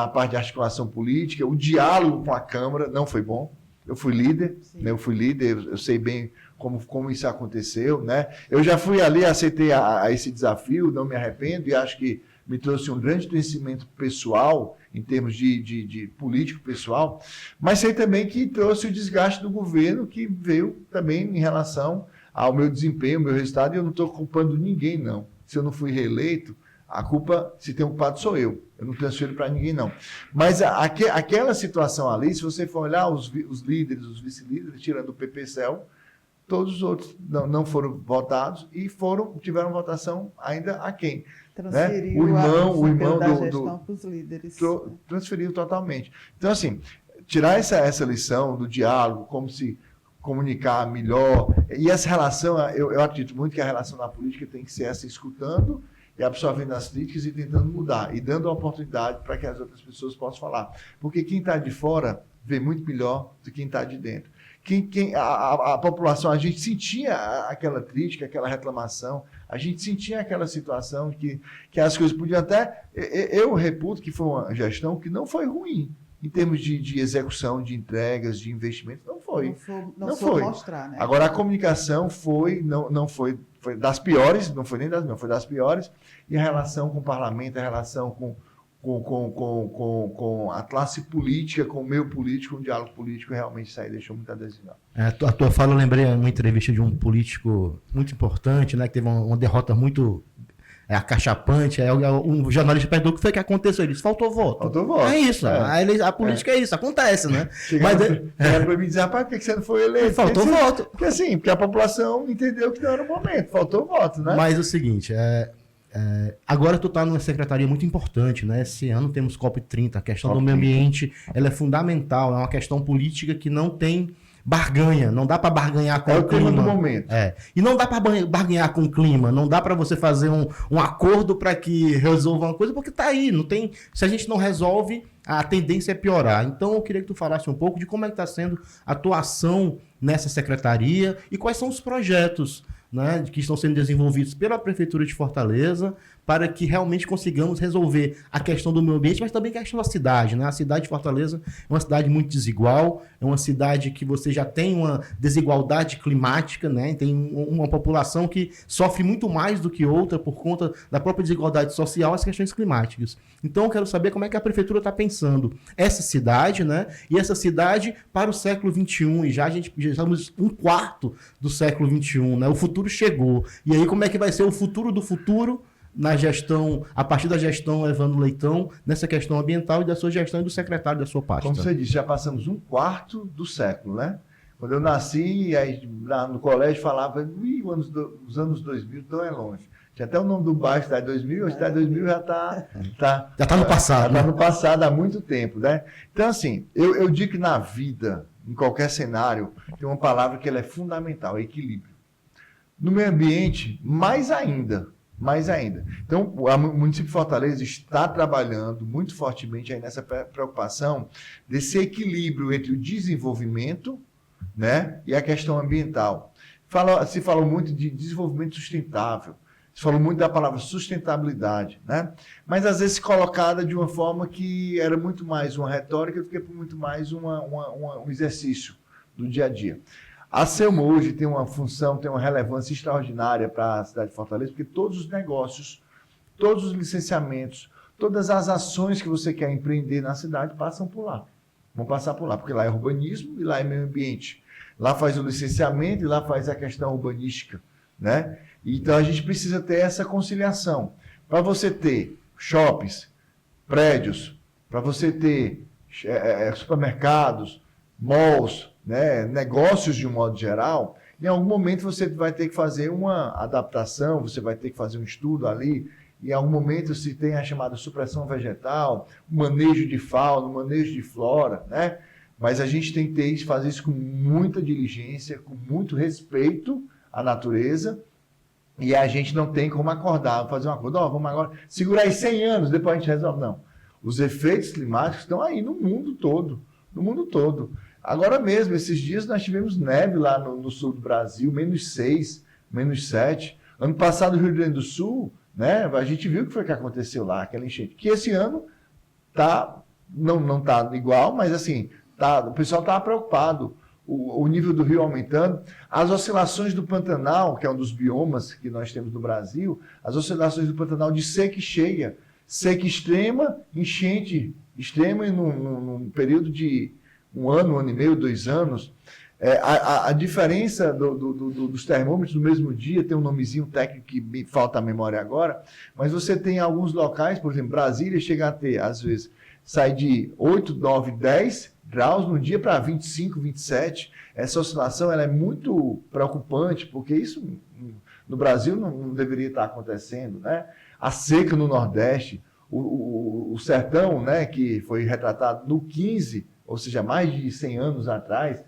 parte de articulação política, o diálogo com a Câmara não foi bom. Eu fui líder, né? Eu sei bem como isso aconteceu, né? Eu já fui ali, aceitei esse desafio, não me arrependo e acho que me trouxe um grande crescimento pessoal, em termos de político pessoal, mas sei também que trouxe o desgaste do governo, que veio também em relação ao meu desempenho, ao meu resultado, e eu não estou culpando ninguém, não. Se eu não fui reeleito, a culpa, se tem um culpado, sou eu. Eu não transfiro para ninguém, não. Mas aquela situação ali, se você for olhar os líderes, os vice-líderes, tirando o PPCEL, todos os outros não foram votados e tiveram votação ainda aquém. Transferiu o irmão da gestão para os líderes. Transferiu totalmente. Então, assim, tirar essa lição do diálogo, como se comunicar melhor, e essa relação, eu acredito muito que a relação na política tem que ser essa, escutando e absorvendo as críticas e tentando mudar, e dando a oportunidade para que as outras pessoas possam falar. Porque quem está de fora vê muito melhor do que quem está de dentro. A população, a gente sentia aquela crítica, aquela reclamação, a gente sentia aquela situação que as coisas podiam até... Eu reputo que foi uma gestão que não foi ruim, em termos de execução, de entregas, de investimentos, não foi. Não foi mostrar, né? Agora, a comunicação não foi das piores, não foi nem das melhores, foi das piores, e a relação com o parlamento, a relação com a classe política, com o meio político, com o diálogo político, realmente isso aí deixou muito a desejar. A tua fala, eu lembrei uma entrevista de um político muito importante, né, que teve uma derrota muito acachapante. Aí um jornalista perguntou o que foi que aconteceu. Ele disse: faltou voto. Faltou voto. É isso. A política é isso, acontece, né? Chegaram para mim dizer: rapaz, por que você não foi eleito? Faltou voto. Porque a população entendeu que não era o momento, faltou voto, né? Mas é o seguinte, agora tu está numa secretaria muito importante, né? Esse ano temos COP30, a questão do meio ambiente, ela é fundamental, é uma questão política que não tem barganha, não dá para barganhar com o clima. Do momento. E não dá para barganhar com o clima, não dá para você fazer um acordo para que resolva uma coisa, porque tá aí, não tem, se a gente não resolve, a tendência é piorar. Então eu queria que tu falasse um pouco de como é que está sendo a tua ação nessa secretaria e quais são os projetos, né, que estão sendo desenvolvidos pela Prefeitura de Fortaleza para que realmente consigamos resolver a questão do meio ambiente, mas também a questão da cidade, né? A cidade de Fortaleza é uma cidade muito desigual, é uma cidade que você já tem uma desigualdade climática, né? Tem uma população que sofre muito mais do que outra por conta da própria desigualdade social, as questões climáticas. Então, eu quero saber como é que a prefeitura está pensando essa cidade, né? E essa cidade para o século XXI, e já estamos um quarto do século XXI, né? O futuro chegou. E aí, como é que vai ser o futuro do futuro na gestão, a partir da gestão Evandro Leitão, nessa questão ambiental e da sua gestão e do secretário da sua pasta? Como você disse, já passamos um quarto do século, né? Quando eu nasci, aí, no colégio falava, os anos 2000 não é longe. Tinha até o nome do bairro, Cidade 2000, a Cidade 2000 já está no passado. Já está no passado há muito tempo, né? Então, assim, eu digo que na vida, em qualquer cenário, tem uma palavra que ela é fundamental, é equilíbrio. No meio ambiente, mais ainda. Então, o município de Fortaleza está trabalhando muito fortemente aí nessa preocupação desse equilíbrio entre o desenvolvimento, né, e a questão ambiental. Se falou muito de desenvolvimento sustentável, se falou muito da palavra sustentabilidade, né? Mas às vezes colocada de uma forma que era muito mais uma retórica do que muito mais um exercício do dia a dia. A Selma hoje tem uma função, tem uma relevância extraordinária para a cidade de Fortaleza, porque todos os negócios, todos os licenciamentos, todas as ações que você quer empreender na cidade passam por lá. Vão passar por lá, porque lá é urbanismo e lá é meio ambiente. Lá faz o licenciamento e lá faz a questão urbanística, né? Então a gente precisa ter essa conciliação. Para você ter shoppings, prédios, para você ter supermercados, malls, né, negócios de um modo geral, em algum momento você vai ter que fazer uma adaptação, você vai ter que fazer um estudo ali, em algum momento se tem a chamada supressão vegetal, o manejo de fauna, o manejo de flora, né? Mas a gente tem que fazer isso com muita diligência, com muito respeito à natureza, e a gente não tem como acordar, fazer um acordo, vamos agora segurar aí 100 anos, depois a gente resolve. Não. Os efeitos climáticos estão aí no mundo todo, Agora mesmo, esses dias nós tivemos neve lá no sul do Brasil, -6, -7. Ano passado, no Rio Grande do Sul, né, a gente viu o que foi que aconteceu lá, aquela enchente. Que esse ano não está igual, mas assim, o pessoal está preocupado. O nível do rio aumentando. As oscilações do Pantanal, que é um dos biomas que nós temos no Brasil, as oscilações do Pantanal de seca e cheia. Seca extrema, enchente extrema, e num período de um ano e meio, 2 anos. A diferença dos termômetros no mesmo dia, tem um nomezinho técnico que me falta a memória agora, mas você tem alguns locais, por exemplo, Brasília chega a ter, às vezes, sai de 8, 9, 10 graus no dia para 25, 27. Essa oscilação ela é muito preocupante, porque isso no Brasil não deveria estar acontecendo, né? A seca no Nordeste, o sertão, né, que foi retratado no 15, ou seja, mais de 100 anos atrás,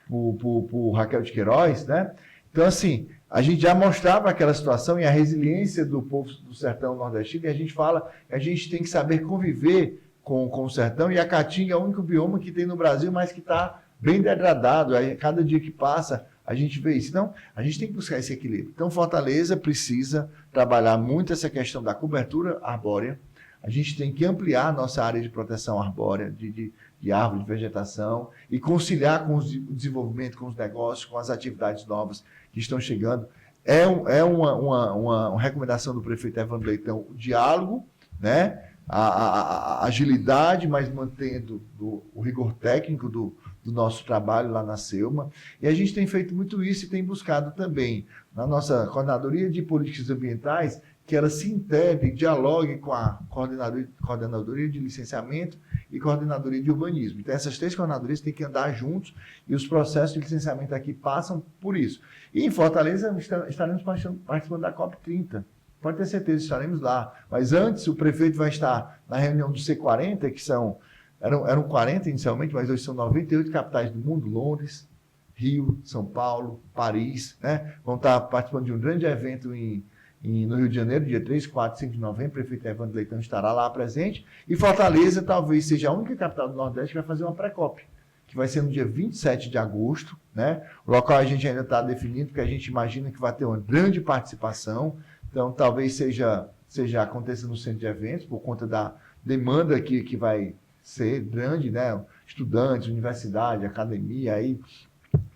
por Raquel de Queiroz, né? Então, assim, a gente já mostrava aquela situação e a resiliência do povo do sertão nordestino, e a gente fala que a gente tem que saber conviver com o sertão, e a caatinga é o único bioma que tem no Brasil, mas que está bem degradado. Aí, cada dia que passa, a gente vê isso. Então, a gente tem que buscar esse equilíbrio. Então, Fortaleza precisa trabalhar muito essa questão da cobertura arbórea. A gente tem que ampliar a nossa área de proteção arbórea, de árvore, de vegetação, e conciliar com o desenvolvimento, com os negócios, com as atividades novas que estão chegando. É uma recomendação do prefeito Evandro Leitão, o diálogo, né? A agilidade, mas mantendo o rigor técnico do nosso trabalho lá na Selma. E a gente tem feito muito isso e tem buscado também, na nossa coordenadoria de políticas ambientais, que ela se integre, dialogue com a coordenadoria de licenciamento e coordenadoria de urbanismo. Então, essas 3 coordenadorias têm que andar juntos, e os processos de licenciamento aqui passam por isso. E em Fortaleza estaremos participando da COP30. Pode ter certeza, estaremos lá. Mas antes, o prefeito vai estar na reunião do C40, que eram 40 inicialmente, mas hoje são 98 capitais do mundo: Londres, Rio, São Paulo, Paris, né? Vão estar participando de um grande evento no Rio de Janeiro, dia 3, 4, 5 de novembro. O prefeito Evandro Leitão estará lá presente. E Fortaleza talvez seja a única capital do Nordeste que vai fazer uma pré-COP, que vai ser no dia 27 de agosto, né? O local a gente ainda está definindo, porque a gente imagina que vai ter uma grande participação. Então, talvez seja seja aconteça no centro de eventos, por conta da demanda que vai ser grande, né? Estudantes, universidade, academia, aí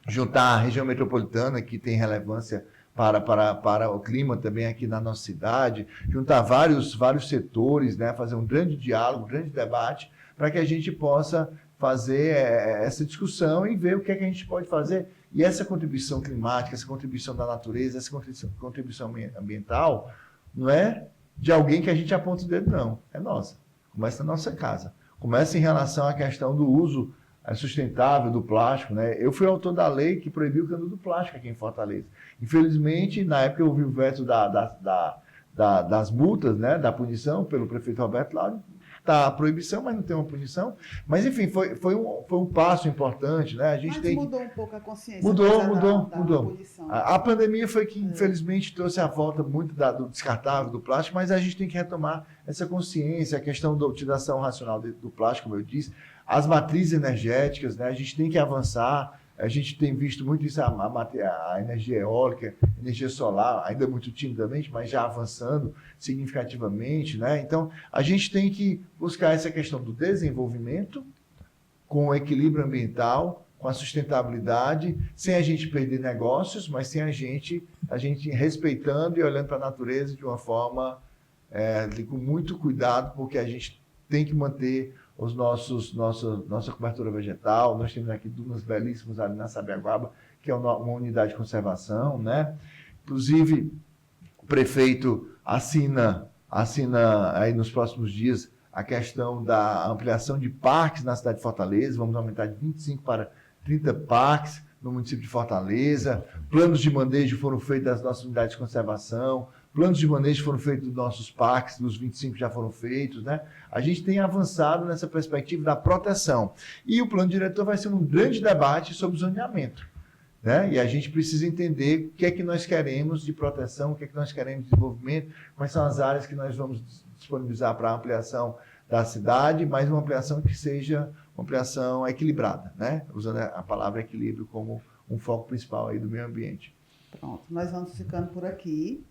juntar a região metropolitana, que tem relevância para o clima também aqui na nossa cidade, juntar vários setores, né? Fazer um grande diálogo, um grande debate, para que a gente possa fazer essa discussão e ver o que é que a gente pode fazer. E essa contribuição climática, essa contribuição da natureza, essa contribuição ambiental, não é de alguém que a gente aponta o dedo, não. É nossa. Começa na nossa casa. Começa em relação à questão do uso sustentável do plástico, né? Eu fui autor da lei que proibiu o canudo plástico aqui em Fortaleza. Infelizmente, na época eu ouvi o veto das multas, né? Da punição pelo prefeito Roberto Lauro. Tá a proibição, mas não tem uma punição. Mas, enfim, foi um passo importante, né? A gente Mas mudou um pouco a consciência. Mudou. Punição. A pandemia foi que, infelizmente, trouxe a volta muito do descartável, do plástico, mas a gente tem que retomar essa consciência, a questão da utilização racional do plástico, como eu disse, as matrizes energéticas, né? A gente tem que avançar. A gente tem visto muito isso, a energia eólica, energia solar, ainda muito timidamente, mas já avançando significativamente, né? Então, a gente tem que buscar essa questão do desenvolvimento com o equilíbrio ambiental, com a sustentabilidade, sem a gente perder negócios, mas sem a gente respeitando e olhando para a natureza de uma forma com muito cuidado, porque a gente tem que manter nossa cobertura vegetal. Nós temos aqui dunas belíssimas ali na Sabiaguaba, que é uma unidade de conservação, né? Inclusive, o prefeito assina aí nos próximos dias a questão da ampliação de parques na cidade de Fortaleza. Vamos aumentar de 25 para 30 parques no município de Fortaleza. Planos de manejo foram feitos das nossas unidades de conservação. Planos de manejo foram feitos dos nossos parques, dos 25 já foram feitos, né? A gente tem avançado nessa perspectiva da proteção. E o plano diretor vai ser um grande debate sobre zoneamento, né? E a gente precisa entender o que é que nós queremos de proteção, o que é que nós queremos de desenvolvimento, quais são as áreas que nós vamos disponibilizar para a ampliação da cidade, mas uma ampliação que seja uma ampliação equilibrada, né? Usando a palavra equilíbrio como um foco principal aí do meio ambiente. Pronto, nós vamos ficando por aqui.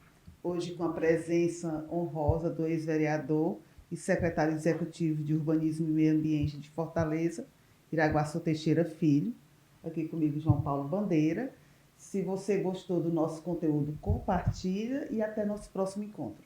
Hoje com a presença honrosa do ex-vereador e secretário executivo de Urbanismo e Meio Ambiente de Fortaleza, Iraguaçu Teixeira Filho. Aqui comigo, João Paulo Bandeira. Se você gostou do nosso conteúdo, compartilha e até nosso próximo encontro.